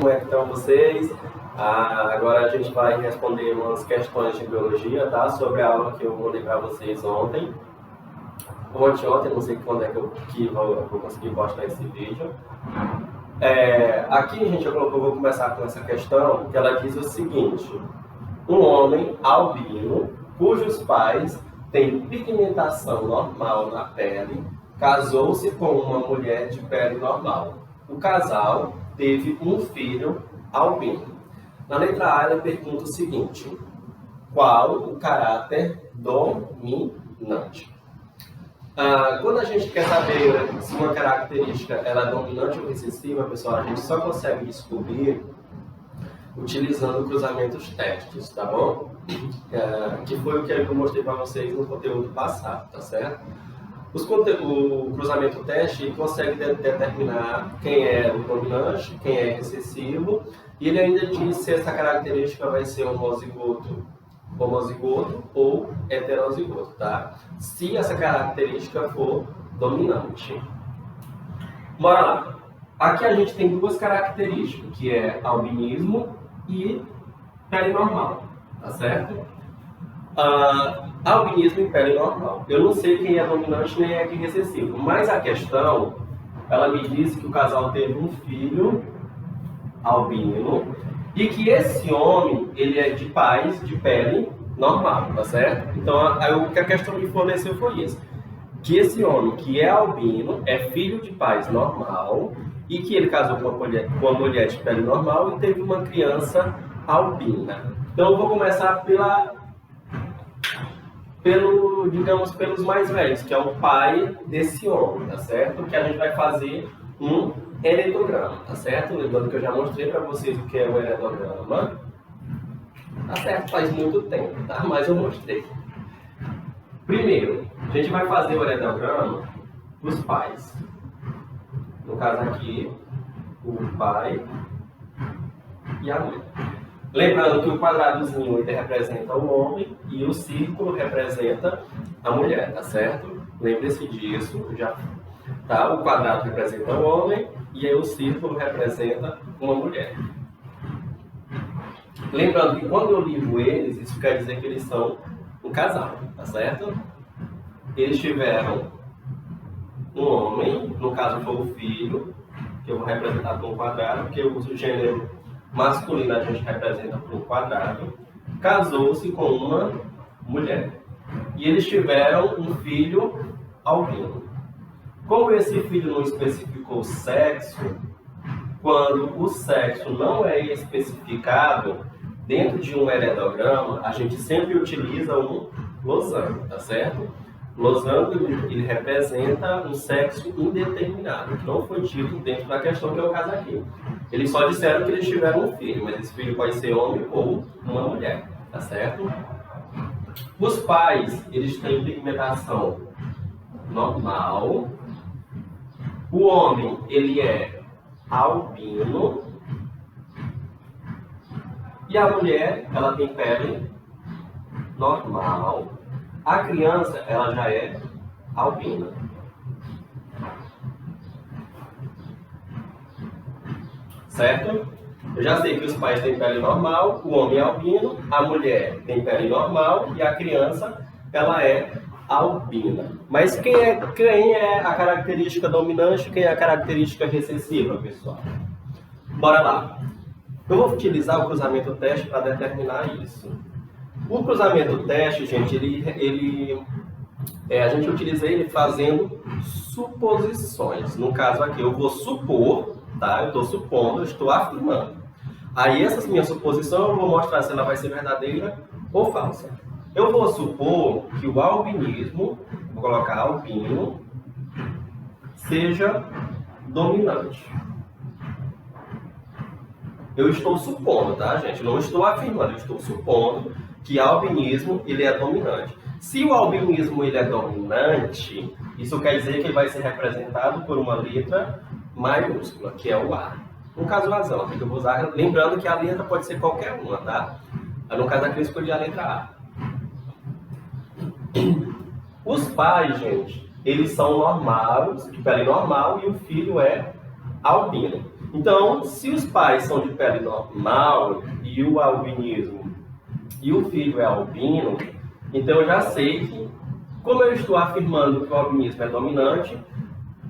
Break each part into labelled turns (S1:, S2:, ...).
S1: como é que estão vocês? Agora a gente vai responder umas questões de biologia, tá? Sobre a aula que eu mandei para vocês ontem. Ontem, não sei quando é que eu vou conseguir postar esse vídeo. Aqui, gente, eu vou começar com essa questão, que ela diz o seguinte: um homem albino, cujos pais têm pigmentação normal na pele, casou-se com uma mulher de pele normal. O casal teve um filho albino. Na letra A, ela pergunta o seguinte: qual o caráter dominante? Quando a gente quer saber se uma característica ela é dominante ou recessiva, pessoal, a gente só consegue descobrir utilizando cruzamentos testes, tá bom? Que foi o que eu mostrei para vocês no conteúdo passado, tá certo? O cruzamento teste consegue determinar quem é o dominante, quem é recessivo, e ele ainda diz se essa característica vai ser homozigoto ou heterozigoto, tá? Se essa característica for dominante. Bora lá. Aqui a gente tem duas características, que é albinismo e pele normal, tá certo? Albinismo e pele normal. Eu não sei quem é dominante nem é quem é recessivo, mas a questão, ela me diz que o casal teve um filho albino e que esse homem, ele é de pais de pele normal, tá certo? Então, o que a questão me forneceu foi isso: que esse homem, que é albino, é filho de pais normal e que ele casou com uma mulher de pele normal e teve uma criança albina. Então, eu vou começar pelos mais velhos, que é o pai desse homem, tá certo? Que a gente vai fazer um heredograma, tá certo? Lembrando que eu já mostrei para vocês o que é o heredograma. Tá certo, faz muito tempo, tá? Mas eu mostrei. Primeiro, a gente vai fazer o heredograma dos pais. No caso aqui, o pai e a mãe. Lembrando que o quadradozinho ele representa o homem e o círculo representa a mulher, tá certo? Lembre-se disso, já. Tá? O quadrado representa o homem e aí o círculo representa uma mulher. Lembrando que quando eu livro eles, isso quer dizer que eles são um casal, tá certo? Eles tiveram um homem, no caso foi o filho, que eu vou representar por um quadrado, porque eu uso o gênero masculino, a gente representa por um quadrado, casou-se com uma mulher. E eles tiveram um filho albino. Como esse filho não especificou o sexo, quando o sexo não é especificado dentro de um heredograma, a gente sempre utiliza um losango, tá certo? Losango, ele representa um sexo indeterminado, que não foi dito dentro da questão, que é o caso aqui. Eles só disseram que eles tiveram um filho, mas esse filho pode ser homem ou uma mulher, tá certo? Os pais, eles têm pigmentação normal. O homem, ele é albino. E a mulher, ela tem pele normal. A criança, ela já é albina. Certo? Eu já sei que os pais têm pele normal, o homem é albino, a mulher tem pele normal e a criança, ela é albina. Mas quem é a característica dominante e quem é a característica recessiva, pessoal? Bora lá. Eu vou utilizar o cruzamento teste para determinar isso. O cruzamento teste, gente, a gente utiliza ele fazendo suposições. No caso aqui, eu vou supor, tá? Eu estou supondo, eu estou afirmando. Aí essas minhas suposições eu vou mostrar se ela vai ser verdadeira ou falsa. Eu vou supor que o albinismo, vou colocar albino, seja dominante. Eu estou supondo, tá, gente? Não estou afirmando, eu estou supondo que o albinismo ele é dominante. Se o albinismo ele é dominante, isso quer dizer que ele vai ser representado por uma letra maiúscula, que é o A. No caso, razão, que eu vou usar, lembrando que a letra pode ser qualquer uma, tá? No caso aqui, eu escolhi a letra A. Os pais, gente, eles são normais, de pele normal, e o filho é albino. Então, se os pais são de pele normal e o albinismo e o filho é albino, então eu já sei que, como eu estou afirmando que o albinismo é dominante,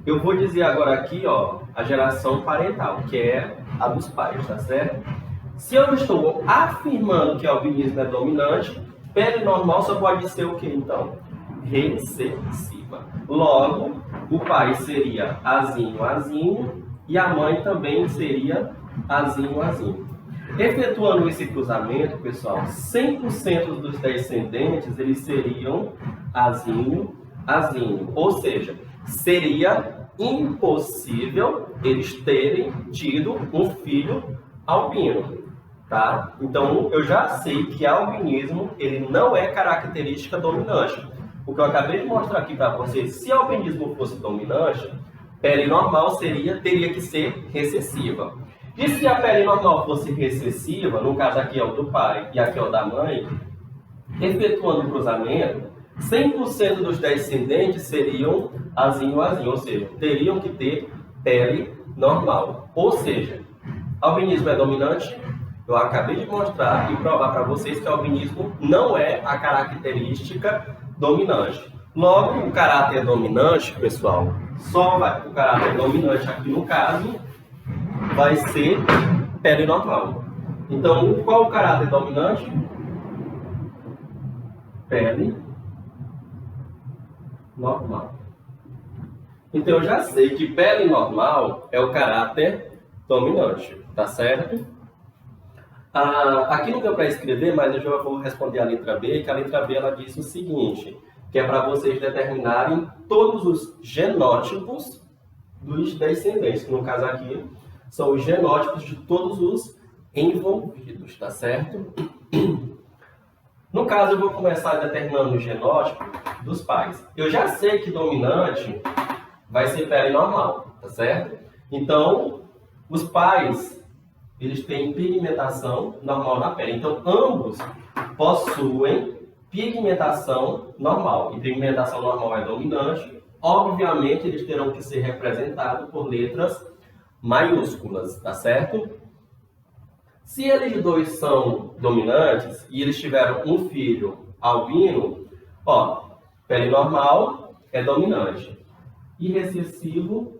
S1: eu vou dizer agora aqui, ó, a geração parental, que é a dos pais, tá certo? Se eu estou afirmando que o albinismo é dominante, pele normal só pode ser o que então? Recessiva. Logo, o pai seria azinho, azinho, e a mãe também seria azinho, azinho. Efetuando esse cruzamento, pessoal, 100% dos descendentes eles seriam azinho, azinho. Ou seja, seria impossível eles terem tido um filho albino, tá? Então, eu já sei que albinismo ele não é característica dominante. O que eu acabei de mostrar aqui para vocês, se albinismo fosse dominante, pele normal teria que ser recessiva. E se a pele normal fosse recessiva, no caso aqui é o do pai e aqui é o da mãe, efetuando o cruzamento, 100% dos descendentes seriam azinho, azinho, ou seja, teriam que ter pele normal. Ou seja, albinismo é dominante? Eu acabei de mostrar e provar para vocês que o albinismo não é a característica dominante. Logo, o caráter dominante, pessoal, o caráter dominante aqui no caso vai ser pele normal. Então, qual o caráter dominante? Pele normal. Então, eu já sei que pele normal é o caráter dominante, tá certo? Aqui não deu para escrever, mas eu já vou responder a letra B, que a letra B ela diz o seguinte, que é para vocês determinarem todos os genótipos dos descendentes, que no caso aqui são os genótipos de todos os envolvidos, tá certo? No caso, eu vou começar determinando o genótipo dos pais. Eu já sei que dominante vai ser pele normal, tá certo? Então, os pais, eles têm pigmentação normal na pele. Então, ambos possuem pigmentação normal. E pigmentação normal é dominante. Obviamente, eles terão que ser representados por letras maiúsculas, tá certo? Se eles dois são dominantes e eles tiveram um filho albino, ó, pele normal é dominante. E recessivo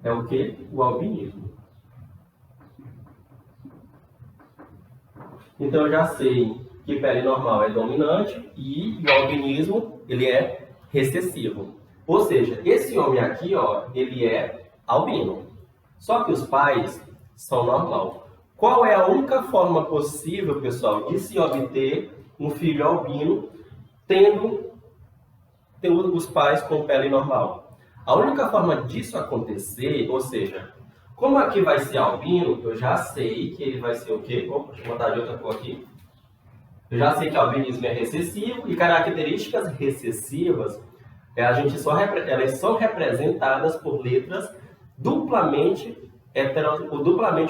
S1: é o que? O albinismo. Então eu já sei que pele normal é dominante e o albinismo ele é recessivo. Ou seja, esse homem aqui, ó, ele é albino. Só que os pais são normal. Qual é a única forma possível, pessoal, de se obter um filho albino tendo os pais com pele normal? A única forma disso acontecer, ou seja, como aqui vai ser albino, eu já sei que ele vai ser o quê? Deixa eu botar de outra cor aqui. Eu já sei que o albinismo é recessivo e características recessivas, elas são representadas por letras duplamente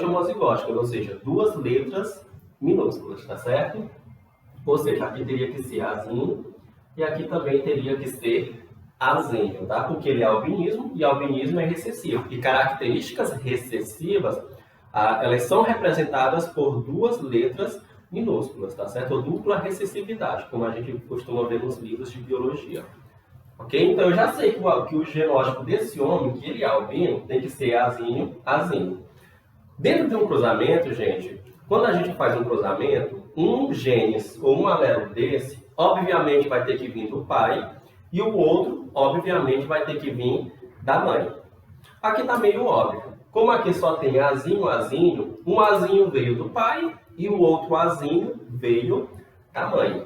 S1: homozigóticas, ou seja, duas letras minúsculas, tá certo? Ou seja, aqui teria que ser azinho e aqui também teria que ser azinho, tá? Porque ele é albinismo e albinismo é recessivo. E características recessivas, elas são representadas por duas letras minúsculas, tá certo? Ou dupla recessividade, como a gente costuma ver nos livros de biologia. Ok? Então eu já sei que o genótipo desse homem, que ele é albino, tem que ser azinho, azinho. Dentro de um cruzamento, gente, quando a gente faz um cruzamento, um genes ou um alelo desse, obviamente vai ter que vir do pai, e o outro, obviamente, vai ter que vir da mãe. Aqui está meio óbvio. Como aqui só tem azinho, azinho, um azinho veio do pai e o outro azinho veio da mãe.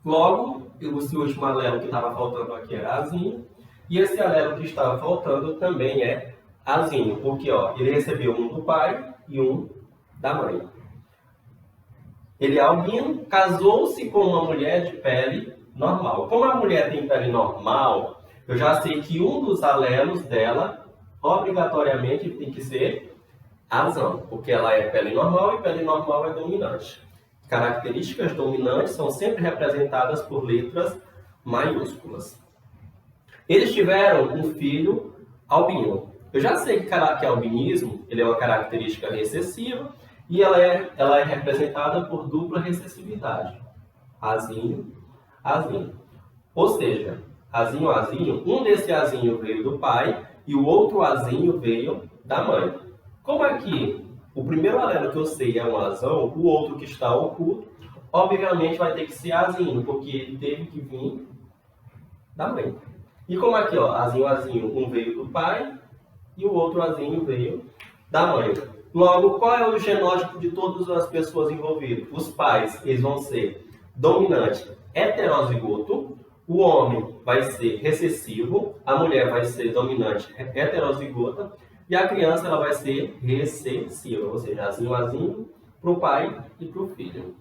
S1: Logo, esse último alelo que estava faltando aqui era azinho, e esse alelo que estava faltando também é azinho, porque ó, ele recebeu um do pai e um da mãe. Ele é albino, casou-se com uma mulher de pele normal. Como a mulher tem pele normal, eu já sei que um dos alelos dela, obrigatoriamente, tem que ser azão, porque ela é pele normal e pele normal é dominante. Características dominantes são sempre representadas por letras maiúsculas. Eles tiveram um filho albino. Eu já sei que albinismo ele é uma característica recessiva e ela é representada por dupla recessividade. Azinho, azinho. Ou seja, azinho, azinho, um desse azinho veio do pai e o outro azinho veio da mãe. Como aqui o primeiro alelo que eu sei é um azão, o outro que está oculto, obviamente vai ter que ser azinho, porque ele teve que vir da mãe. E como aqui, ó, azinho, azinho, um veio do pai e o outro azinho veio da mãe. Logo, qual é o genótipo de todas as pessoas envolvidas? Os pais, eles vão ser dominante heterozigoto, o homem vai ser recessivo, a mulher vai ser dominante heterozigota e a criança ela vai ser recessiva, ou seja, azinho, azinho, para o pai e para o filho.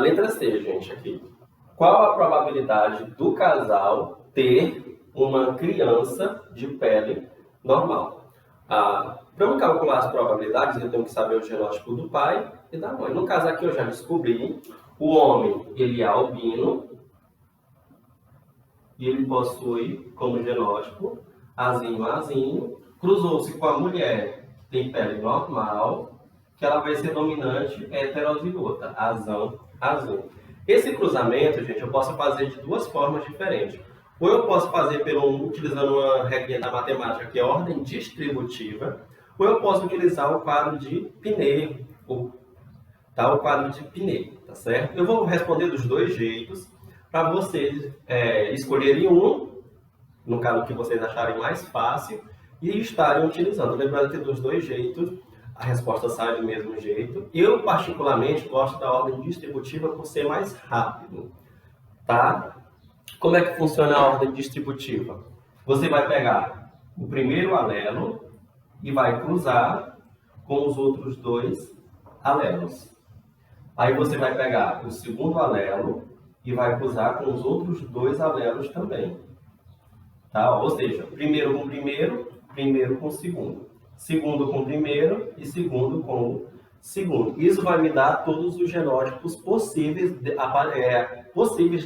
S1: Letra C, gente, aqui. Qual a probabilidade do casal ter uma criança de pele normal? Para eu calcular as probabilidades, eu tenho que saber o genótipo do pai e da mãe. No caso aqui, eu já descobri. O homem, ele é albino. E ele possui como genótipo azinho, azinho. Cruzou-se com a mulher, que tem pele normal, que ela vai ser dominante heterozigota, azão, azul. Esse cruzamento, gente, eu posso fazer de duas formas diferentes. Ou eu posso fazer utilizando uma regra da matemática, que é a ordem distributiva, ou eu posso utilizar o quadro de Pinheiro, tá? O quadro de Pinheiro, tá certo? Eu vou responder dos dois jeitos, para vocês escolherem um, no caso que vocês acharem mais fácil, e estarem utilizando. Lembrando que dos dois jeitos, a resposta sai do mesmo jeito. Eu, particularmente, gosto da ordem distributiva por ser mais rápido, tá? Como é que funciona a ordem distributiva? Você vai pegar o primeiro alelo e vai cruzar com os outros dois alelos. Aí você vai pegar o segundo alelo e vai cruzar com os outros dois alelos também. Tá? Ou seja, primeiro com primeiro, primeiro com segundo. Segundo com primeiro e segundo com segundo. Isso vai me dar todos os genótipos possíveis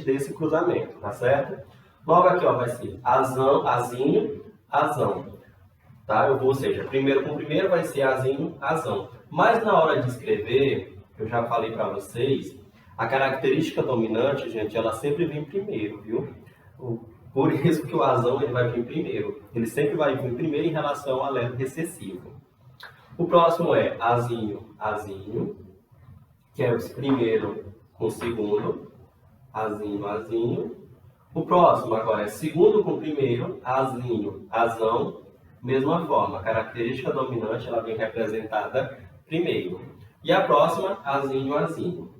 S1: desse cruzamento, tá certo? Logo aqui, ó, vai ser azão, azinho, azão. Tá? Ou seja, primeiro com primeiro vai ser azinho, azão. Mas na hora de escrever, eu já falei para vocês, a característica dominante, gente, ela sempre vem primeiro, viu? Por isso que o azão ele vai vir primeiro. Ele sempre vai vir primeiro em relação ao alelo recessivo. O próximo é azinho, azinho, que é o primeiro com segundo, azinho, azinho. O próximo agora é segundo com primeiro, azinho, azão. Mesma forma, a característica dominante ela vem representada primeiro. E a próxima, azinho, azinho.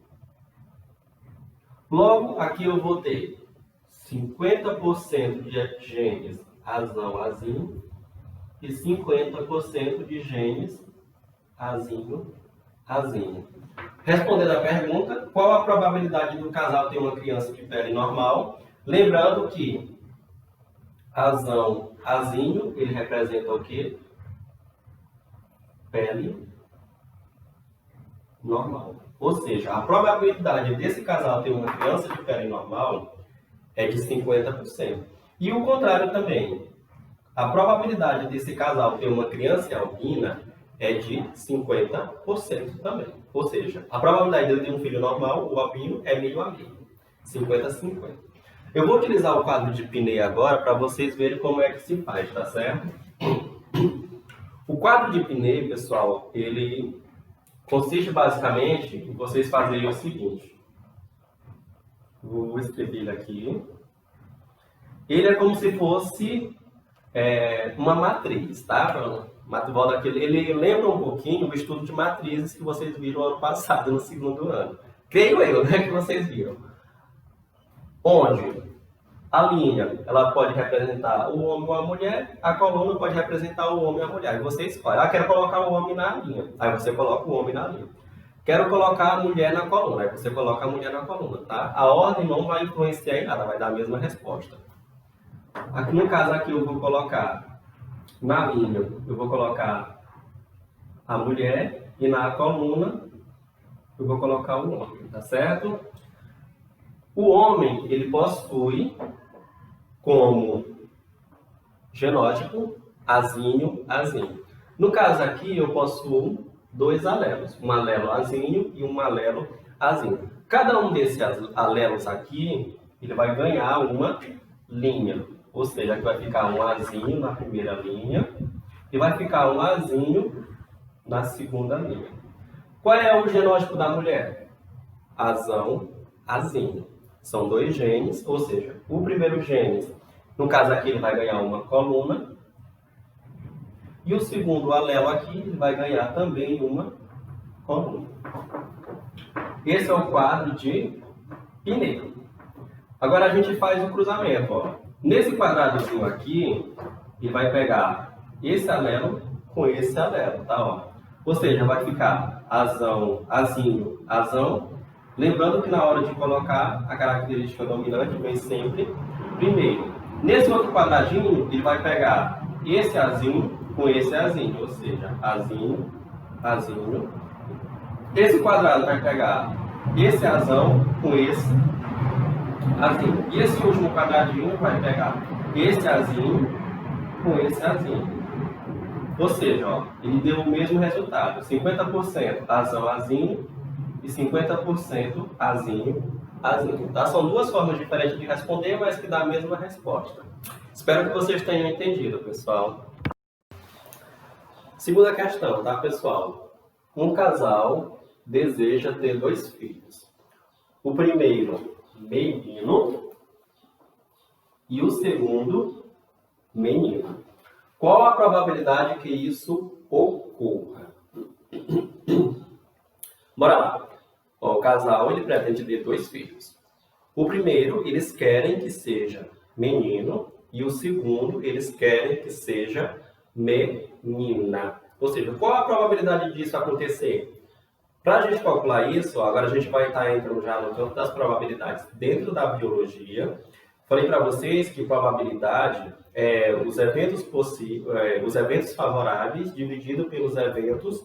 S1: Logo, aqui eu vou ter 50% de genes azão, azinho e 50% de genes azinho, azinho. Respondendo a pergunta, qual a probabilidade do casal ter uma criança de pele normal? Lembrando que azão, azinho, ele representa o quê? Pele normal. Ou seja, a probabilidade desse casal ter uma criança de pele normal é de 50%. E o contrário também. A probabilidade desse casal ter uma criança albina é de 50% também. Ou seja, a probabilidade dele ter um filho normal, o albino, é meio a meio. 50-50. Eu vou utilizar o quadro de Pinheiro agora para vocês verem como é que se faz, tá certo? O quadro de Pinheiro, pessoal, ele consiste basicamente em vocês fazerem o seguinte. Vou escrever ele aqui. Ele é como se fosse uma matriz, tá? Ele lembra um pouquinho o estudo de matrizes que vocês viram ano passado, no segundo ano. Creio eu, né, que vocês viram. Onde a linha ela pode representar o homem ou a mulher, a coluna pode representar o homem e a mulher. E você escolhe. Quero colocar o homem na linha. Aí você coloca o homem na linha. Quero colocar a mulher na coluna. Aí você coloca a mulher na coluna, tá? A ordem não vai influenciar em nada, vai dar a mesma resposta. Aqui no caso aqui eu vou colocar na linha, eu vou colocar a mulher e na coluna eu vou colocar o homem, tá certo? O homem, ele possui como genótipo azinho, azinho. No caso aqui, eu possuo dois alelos, um alelo azinho e um alelo azinho. Cada um desses alelos aqui, ele vai ganhar uma linha, ou seja, aqui vai ficar um azinho na primeira linha e vai ficar um azinho na segunda linha. Qual é o genótipo da mulher? Azão, azinho. São dois genes, ou seja, o primeiro gene, no caso aqui, ele vai ganhar uma coluna. E o segundo alelo aqui, ele vai ganhar também uma coluna. Esse é o quadro de Pinheiro. Agora a gente faz o cruzamento. Ó. Nesse quadradozinho aqui, ele vai pegar esse alelo com esse alelo, tá? Ó. Ou seja, vai ficar azão, azinho, azão. Lembrando que na hora de colocar, a característica dominante vem sempre primeiro. Nesse outro quadradinho, ele vai pegar esse azinho com esse azinho, ou seja, azinho, azinho. Esse quadrado vai pegar esse azão com esse azinho. E esse último quadradinho vai pegar esse azinho com esse azinho. Ou seja, ó, ele deu o mesmo resultado, 50% azão, azinho e 50% azinho, azinho. Tá? São duas formas diferentes de responder, mas que dá a mesma resposta. Espero que vocês tenham entendido, pessoal. Segunda questão, tá, pessoal? Um casal deseja ter dois filhos. O primeiro, menino, e o segundo, menina. Qual a probabilidade que isso ocorra? Bora lá. Ó, o casal, ele pretende ter dois filhos. O primeiro, eles querem que seja menino, e o segundo, eles querem que seja menina. Ou seja, qual a probabilidade disso acontecer? Para a gente calcular isso, agora a gente vai estar entrando já no campo das probabilidades dentro da biologia. Falei para vocês que probabilidade é os eventos favoráveis dividido pelos eventos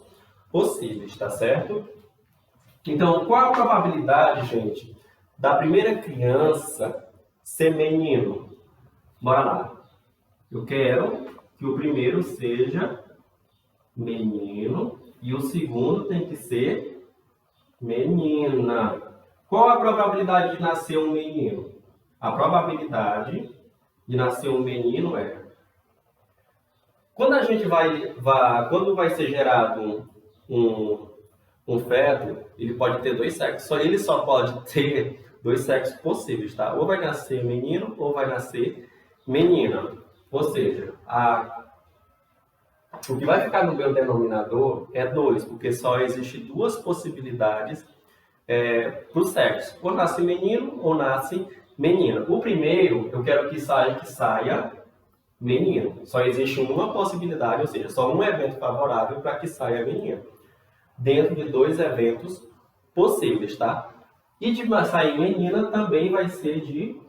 S1: possíveis, tá certo? Então, qual a probabilidade, gente, da primeira criança ser menino? Bora lá. Eu quero que o primeiro seja menino e o segundo tem que ser menina. Qual a probabilidade de nascer um menino? A probabilidade de nascer um menino é... Quando a gente quando vai ser gerado um feto, ele pode ter dois sexos. Ele só pode ter dois sexos possíveis, tá? Ou vai nascer menino ou vai nascer menina. Ou seja, o que vai ficar no meu denominador é 2, porque só existe duas possibilidades para o sexo. Ou nasce menino ou nasce menina. O primeiro, eu quero que saia menino. Só existe uma possibilidade, ou seja, só um evento favorável para que saia menino. Dentro de dois eventos possíveis, tá? E de sair menina também vai ser de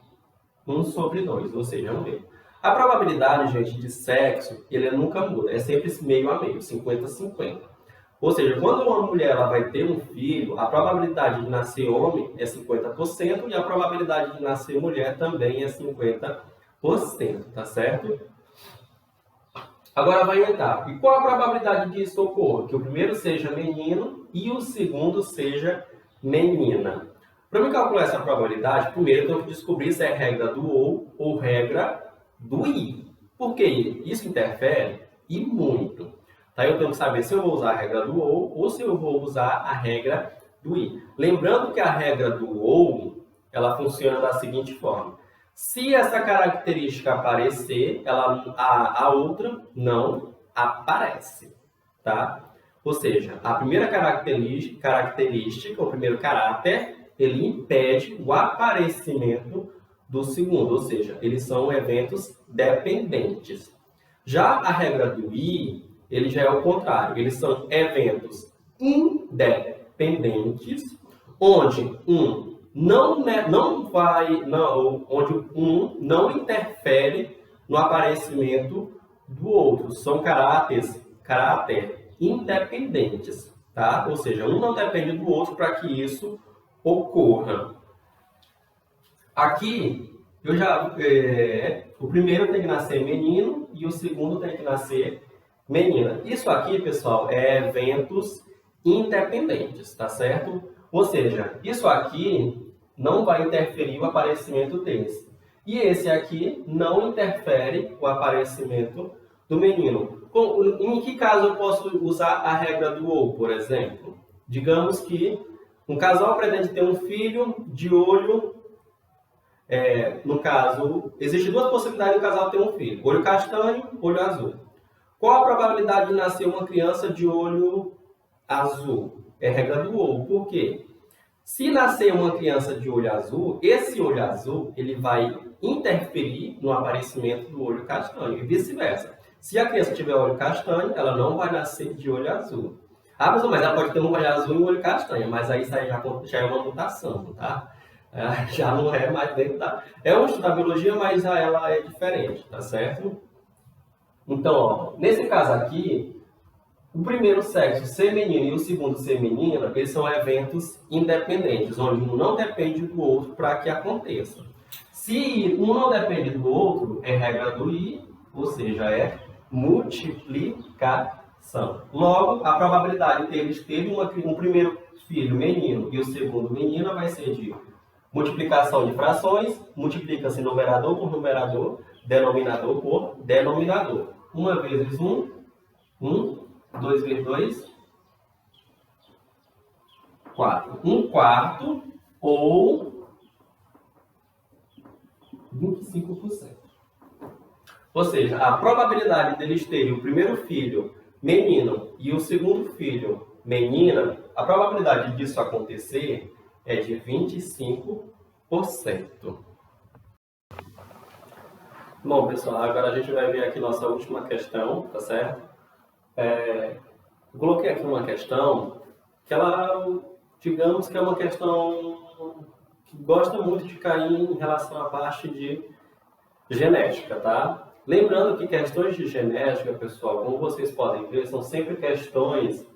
S1: 1/2, ou seja, 1 meio. A probabilidade, gente, de sexo, ele nunca muda, é sempre meio a meio, 50-50. Ou seja, quando uma mulher ela vai ter um filho, a probabilidade de nascer homem é 50% e a probabilidade de nascer mulher também é 50%, tá certo? Agora vai entrar. E qual a probabilidade disso ocorra? Que o primeiro seja menino e o segundo seja menina. Para me calcular essa probabilidade, primeiro eu tenho que descobrir se é regra do ou regra do i. Por que isso interfere? E muito. Tá? Eu tenho que saber se eu vou usar a regra do ou se eu vou usar a regra do i. Lembrando que a regra do ou, ela funciona da seguinte forma. Se essa característica aparecer, a outra não aparece. Tá? Ou seja, a primeira característica, o primeiro caráter, ele impede o aparecimento do segundo, ou seja, eles são eventos dependentes. Já a regra do I, ele já é o contrário, eles são eventos independentes, onde um não interfere no aparecimento do outro, são caráter independentes, tá? Ou seja, um não depende do outro para que isso ocorra. Aqui, O primeiro tem que nascer menino e o segundo tem que nascer menina. Isso aqui, pessoal, é eventos independentes, tá certo? Ou seja, isso aqui não vai interferir o aparecimento desse. E esse aqui não interfere o aparecimento do menino. Em que caso eu posso usar a regra do ou, por exemplo? Digamos que um casal pretende ter um filho de olho. No caso, existem duas possibilidades do casal ter um filho: olho castanho, olho azul. Qual a probabilidade de nascer uma criança de olho azul? É regra do ou. Por quê? Se nascer uma criança de olho azul, esse olho azul ele vai interferir no aparecimento do olho castanho e vice-versa. Se a criança tiver olho castanho, ela não vai nascer de olho azul. Ah, pessoal, mas ela pode ter um olho azul e um olho castanho, mas aí isso aí já é uma mutação, tá? Já não é mais dentro da... É um estudo da biologia, mas ela é diferente, tá certo? Então, ó, nesse caso aqui, o primeiro sexo ser menino e o segundo ser menina, eles são eventos independentes, onde um não depende do outro para que aconteça. Se um não depende do outro, é regra do I, ou seja, é multiplicação. Logo, a probabilidade deles terem um primeiro filho menino e o segundo menina vai ser de multiplicação de frações, multiplica-se numerador por numerador, denominador por denominador. 1 vezes 1, 1. 2 vezes 2, 4. 1/4 ou 25%. Ou seja, a probabilidade deles terem o primeiro filho menino e o segundo filho menina, a probabilidade disso acontecer é de 25%. Bom, pessoal, agora a gente vai ver aqui nossa última questão, tá certo? Eu coloquei aqui uma questão que ela, digamos que é uma questão que gosta muito de cair em relação à parte de genética, tá? Lembrando que questões de genética, pessoal, como vocês podem ver, são sempre questões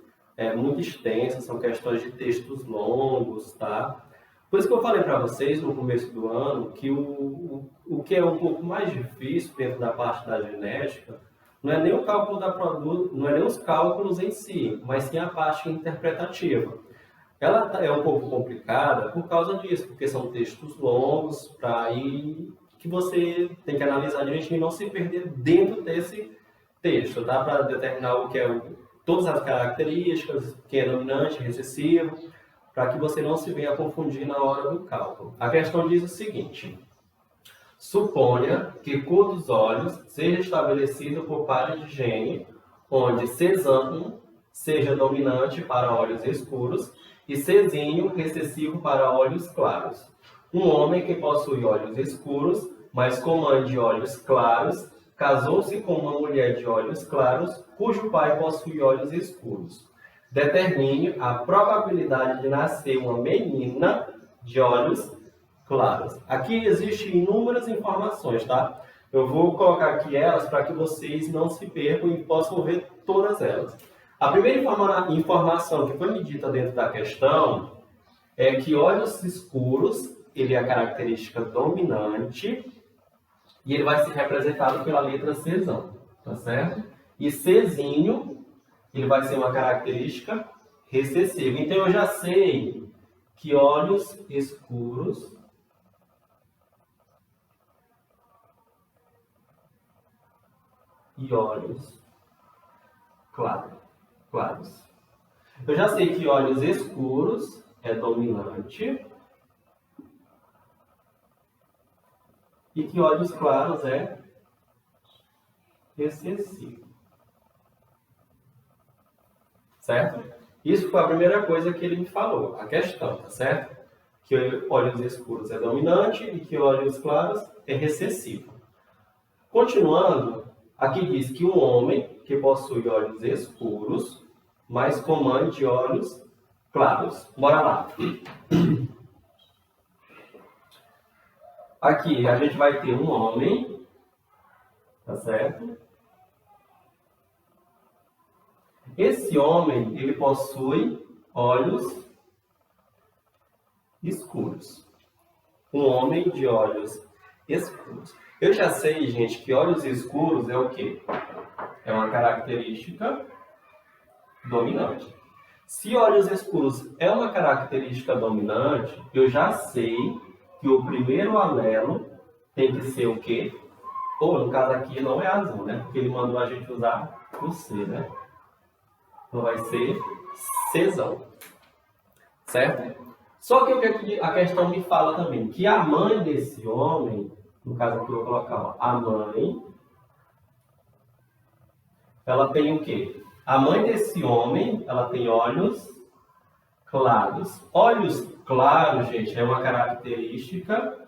S1: muito extensas, são questões de textos longos, tá? Por isso que eu falei para vocês no começo do ano que o que é um pouco mais difícil dentro da parte da genética não é nem o cálculo da produto, não é nem os cálculos em si, mas sim a parte interpretativa. Ela é um pouco complicada por causa disso, porque são textos longos, para aí que você tem que analisar direitinho e não se perder dentro desse texto, tá? Para determinar o que é todas as características, quem é dominante, recessivo, para que você não se venha confundir na hora do cálculo. A questão diz o seguinte: suponha que cor dos olhos seja estabelecida por pares de gene, onde Cs1 seja dominante para olhos escuros e Czinho recessivo para olhos claros. Um homem que possui olhos escuros, mas comande olhos claros, casou-se com uma mulher de olhos claros, cujo pai possui olhos escuros. Determine a probabilidade de nascer uma menina de olhos claros. Aqui existem inúmeras informações, tá? Eu vou colocar aqui elas para que vocês não se percam e possam ver todas elas. A primeira informação que foi me dita dentro da questão é que olhos escuros, ele é a característica dominante e ele vai ser representado pela letra Czão, tá certo? E Czinho, ele vai ser uma característica recessiva. Então eu já sei que olhos escuros e olhos claros. Eu já sei que olhos escuros é dominante e que olhos claros é recessivo. Certo? Isso foi a primeira coisa que ele me falou, a questão, tá certo? Que olhos escuros é dominante e que olhos claros é recessivo. Continuando, aqui diz que um homem que possui olhos escuros, mas comande olhos claros. Bora lá. Aqui a gente vai ter um homem, tá certo? Esse homem, ele possui olhos escuros. Um homem de olhos escuros. Eu já sei, gente, que olhos escuros é o quê? É uma característica dominante. Se olhos escuros é uma característica dominante, eu já sei que o primeiro alelo tem que ser o quê? Ou, no caso aqui, não é azul, né? Porque ele mandou a gente usar o C, né? Então vai ser Czão. Certo? Só que o que a questão me fala também? Que a mãe desse homem, no caso aqui eu vou colocar, ó, a mãe, ela tem o quê? A mãe desse homem, ela tem olhos claros. Olhos claros, gente, é uma característica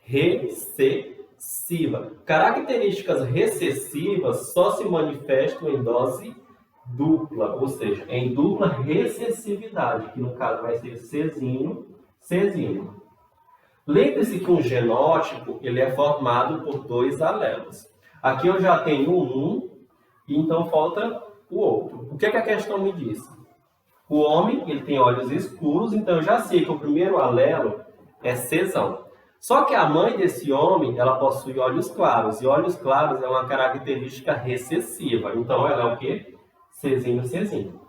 S1: recessiva. Características recessivas só se manifestam em dose dupla, ou seja, em dupla recessividade, que no caso vai ser Czinho, Czinho. Lembre-se que um genótipo ele é formado por dois alelos. Aqui eu já tenho um, e então falta o outro. O que é que a questão me diz? O homem ele tem olhos escuros, então eu já sei que o primeiro alelo é Czão. Só que a mãe desse homem, ela possui olhos claros, e olhos claros é uma característica recessiva. Então ela é o quê? Czinho, Czinho.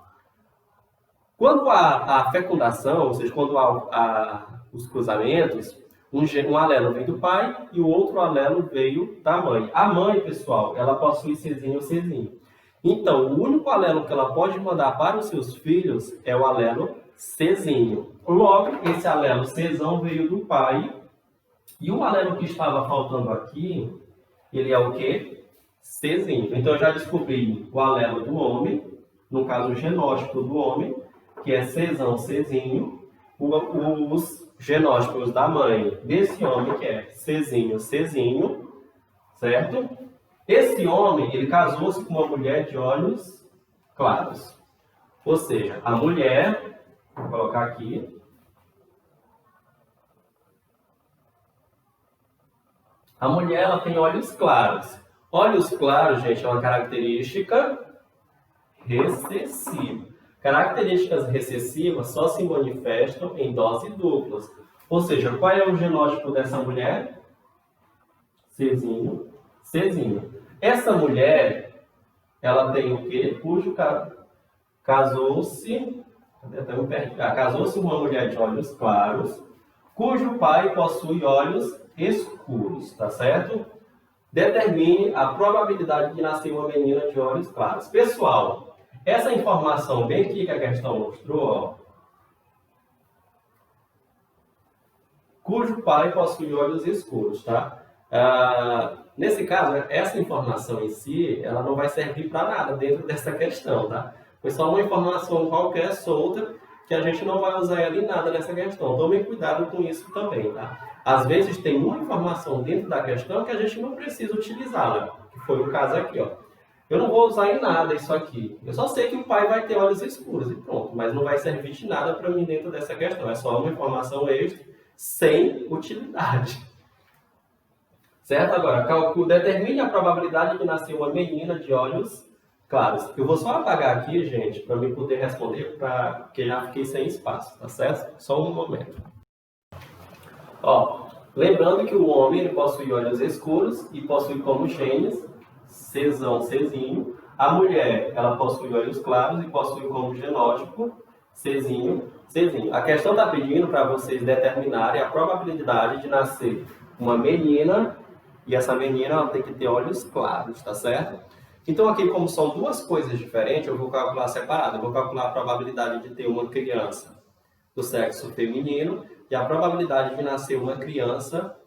S1: Quando a fecundação, ou seja, quando há os cruzamentos, um alelo vem do pai e o outro alelo veio da mãe. A mãe, pessoal, ela possui Czinho, Czinho. Então, o único alelo que ela pode mandar para os seus filhos é o alelo Czinho. Logo, esse alelo Czão veio do pai. E o alelo que estava faltando aqui, ele é o quê? Czinho. Então, eu já descobri o alelo do homem, no caso, o genótipo do homem, que é Czão, Czinho. Os genótipos da mãe desse homem, que é Czinho, Czinho, certo? Esse homem, ele casou-se com uma mulher de olhos claros. Ou seja, a mulher, vou colocar aqui, a mulher ela tem olhos claros. Olhos claros, gente, é uma característica recessiva. Características recessivas só se manifestam em doses duplas. Ou seja, qual é o genótipo dessa mulher? Czinho, Czinho. Essa mulher, ela tem o quê? Cujo casou-se, casou-se uma mulher de olhos claros, cujo pai possui olhos escuros, tá certo? Determine a probabilidade de nascer uma menina de olhos claros. Pessoal, essa informação bem aqui que a questão mostrou, ó, cujo pai possui olhos escuros, tá? Nesse caso, essa informação em si, ela não vai servir para nada dentro dessa questão, tá? Foi só uma informação qualquer solta que a gente não vai usar ela em nada nessa questão. Tomem cuidado com isso também, tá? Às vezes tem uma informação dentro da questão que a gente não precisa utilizá-la, que foi o caso aqui, ó. Eu não vou usar em nada isso aqui. Eu só sei que o pai vai ter olhos escuros e pronto, mas não vai servir de nada para mim dentro dessa questão. É só uma informação extra sem utilidade. Certo? Agora, determine a probabilidade de nascer uma menina de olhos claros. Eu vou só apagar aqui, gente, para eu poder responder, porque já fiquei sem espaço, tá certo? Só um momento. Ó, lembrando que o homem ele possui olhos escuros e possui como genes Czão, Czinho. A mulher, ela possui olhos claros e possui como genótipo Czinho, Czinho. A questão está pedindo para vocês determinarem a probabilidade de nascer uma menina. E essa menina ela tem que ter olhos claros, tá certo? Então aqui, como são duas coisas diferentes, eu vou calcular separado. Eu vou calcular a probabilidade de ter uma criança do sexo feminino e a probabilidade de nascer uma criança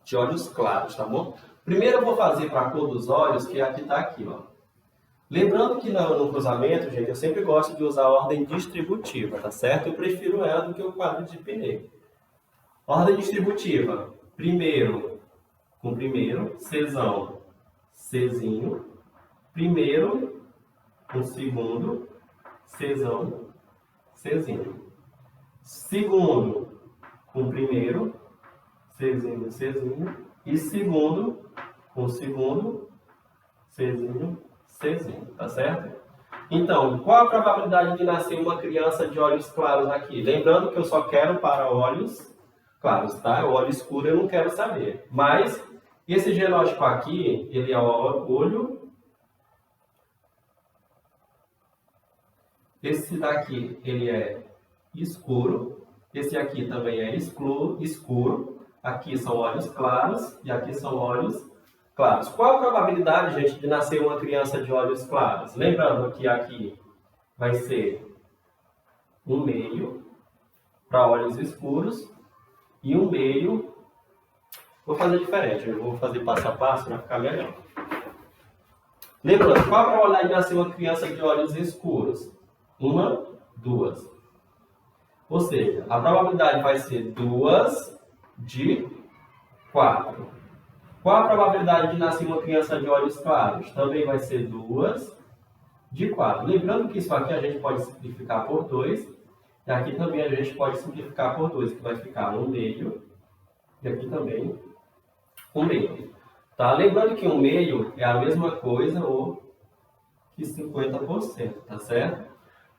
S1: de olhos claros, tá bom? Primeiro eu vou fazer para a cor dos olhos, que aqui está aqui, ó. Lembrando que no cruzamento, gente, eu sempre gosto de usar a ordem distributiva, tá certo? Eu prefiro ela do que o quadro de Pinel. Ordem distributiva. Primeiro, com primeiro, Czão, Czinho. Primeiro, com segundo, Czão, Czinho. Segundo, com primeiro, Czinho, Czinho. E segundo, com segundo, Czinho, Czinho. Tá certo? Então, qual a probabilidade de nascer uma criança de olhos claros aqui? Lembrando que eu só quero para olhos claros, tá? O olho escuro eu não quero saber. Mas esse genótipo aqui, ele é o olho. Esse daqui, ele é escuro. Esse aqui também é escuro. Aqui são olhos claros e aqui são olhos claros. Qual a probabilidade, gente, de nascer uma criança de olhos claros? Lembrando que aqui vai ser 1/2 para olhos escuros e 1/2. Vou fazer diferente, eu vou fazer passo a passo para ficar melhor. Lembrando, qual a probabilidade de nascer uma criança de olhos escuros? 1, 2. Ou seja, a probabilidade vai ser 2 de 4. Qual a probabilidade de nascer uma criança de olhos claros? Também vai ser 2 de 4. Lembrando que isso aqui a gente pode simplificar por 2. E aqui também a gente pode simplificar por 2, que vai ficar 1/2. E aqui também 1/2. Tá? Lembrando que 1/2 é a mesma coisa ou que 50%, tá certo?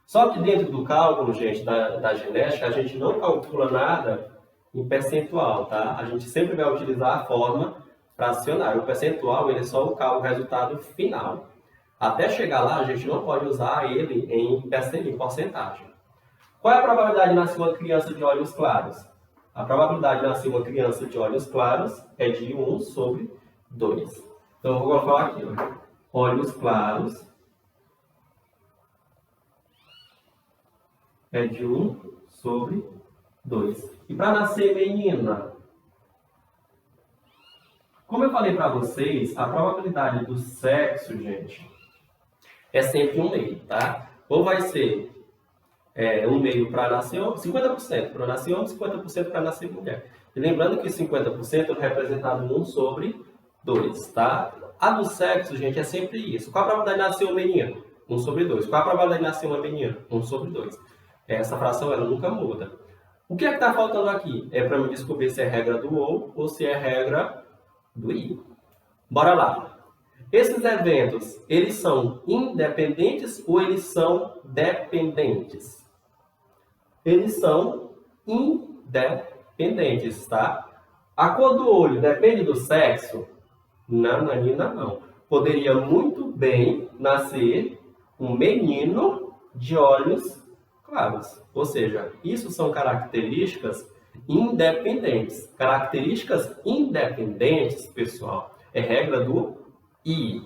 S1: Só que dentro do cálculo, gente, da genética, a gente não calcula nada em percentual, tá? A gente sempre vai utilizar a forma fracionária. O percentual, ele é só o resultado final. Até chegar lá, a gente não pode usar ele em porcentagem. Qual é a probabilidade de nascer uma criança de olhos claros? A probabilidade de nascer uma criança de olhos claros é de 1/2. Então, eu vou colocar aqui, ó. Olhos claros é de 1/2. E para nascer menina? Como eu falei para vocês, a probabilidade do sexo, gente, é sempre 1/2, tá? Ou vai ser 1/2 para nascer homem, 50% para nascer homem, 50% para nascer mulher. E lembrando que 50% é representado em 1/2, tá? A do sexo, gente, é sempre isso. Qual a probabilidade de nascer um menino? 1/2. Qual a probabilidade de nascer uma menina? 1/2. Essa fração ela nunca muda. O que é que está faltando aqui? É para me descobrir se é regra do ou se é regra do i. Bora lá. Esses eventos, eles são independentes ou eles são dependentes? Eles são independentes, tá? A cor do olho depende do sexo? Não, não. Poderia muito bem nascer um menino de olhos claros. Ou seja, isso são características independentes. Características independentes, pessoal, é regra do I.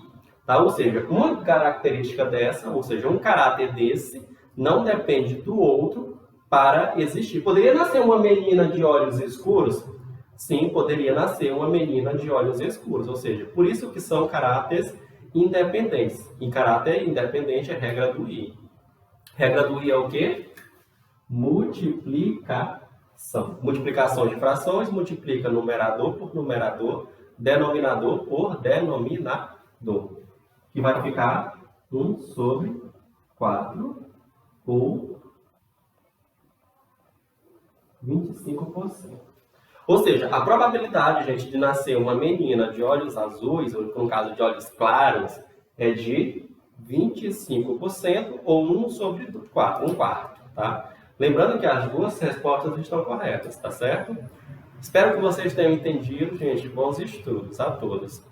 S1: Tá? Ou seja, uma característica dessa, ou seja, um caráter desse, não depende do outro para existir. Poderia nascer uma menina de olhos escuros? Sim, poderia nascer uma menina de olhos escuros. Ou seja, por isso que são caráteres independentes. E caráter independente é regra do I. Regra do I é o quê? Multiplicação. Multiplicação de frações, multiplica numerador por numerador, denominador por denominador. Que vai ficar 1/4 ou 25%. Ou seja, a probabilidade, gente, de nascer uma menina de olhos azuis, ou no caso de olhos claros, é de 25% ou 1/4, 1/4, tá? Lembrando que as duas respostas estão corretas, tá certo? Espero que vocês tenham entendido, gente. Bons estudos a todos.